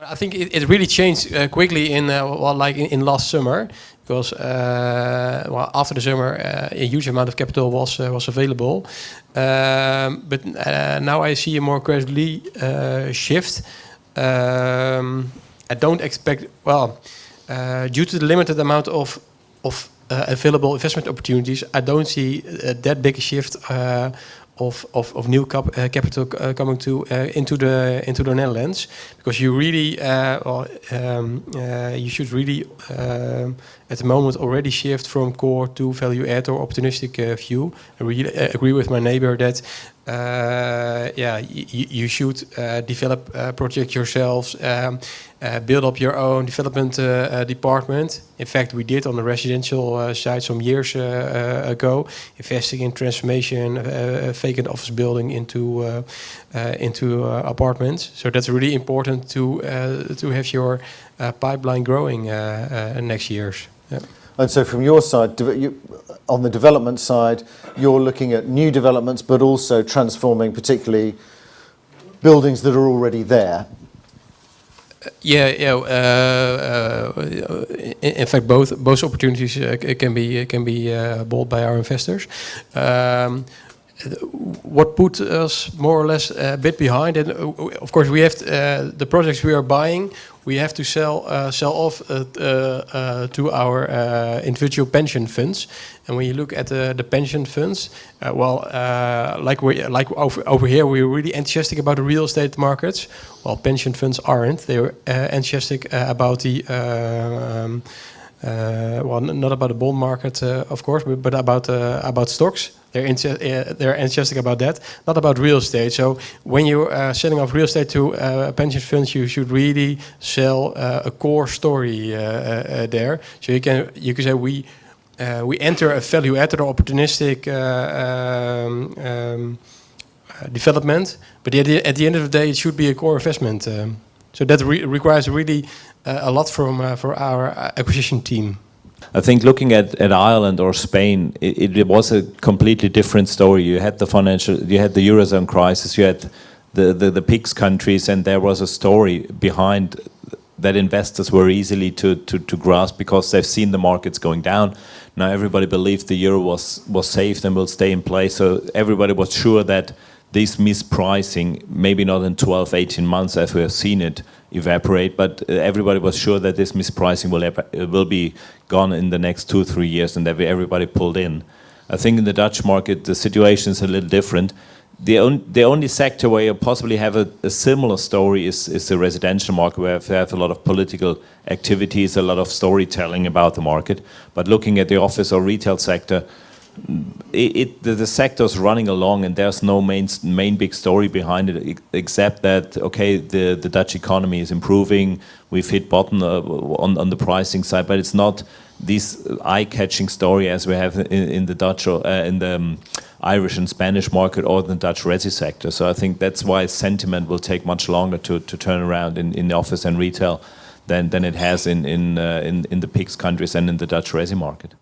I think it really changed quickly in in last summer, because after the summer a huge amount of capital was available, but now I see a more gradually shift. I don't expect due to the limited amount of available investment opportunities. I don't see that big a shift of new capital coming into the Netherlands, because you really you should really at the moment already shift from core to value add or opportunistic view. I really agree with my neighbor that you should develop projects yourselves, build up your own development department. In fact, we did on the residential side some years ago, investing in transformation, vacant office building into apartments. So that's really important to have your pipeline growing next years. Yeah. And so from your side, on the development side, you're looking at new developments, but also transforming particularly buildings that are already there. In fact, both opportunities can be bought by our investors. What put us more or less a bit behind, and of course we have the projects we are buying. We have to sell off to our individual pension funds, and when you look at the pension funds, over here, we're really enthusiastic about the real estate markets. Well, pension funds aren't. They're enthusiastic about the not about the bond market, of course, but about stocks. They're enthusiastic about that, not about real estate. So when you're selling off real estate to pension funds, you should really sell a core story there. So you can say we enter a value added or opportunistic development, but at the end of the day, it should be a core investment. So that requires really a lot from our acquisition team. I think looking at Ireland or Spain, it was a completely different story. You had the Eurozone crisis, you had the PIGS countries, and there was a story behind that investors were easily to grasp, because they've seen the markets going down. Now everybody believed the euro was safe and will stay in place, so everybody was sure that this mispricing, maybe not in 12, 18 months as we have seen it evaporate, but everybody was sure that this mispricing will be gone in the next 2-3 years, and that everybody pulled in. I think in the Dutch market the situation is a little different. The only sector where you possibly have a similar story is the residential market, where you have a lot of political activities, a lot of storytelling about the market. But looking at the office or retail sector, the sector is running along, and there's no main big story behind it, except that the Dutch economy is improving. We've hit bottom on the pricing side, but it's not this eye-catching story as we have in the Dutch or in the Irish and Spanish market or the Dutch resi sector. So I think that's why sentiment will take much longer to turn around in the office and retail than it has in the PIGS countries and in the Dutch resi market.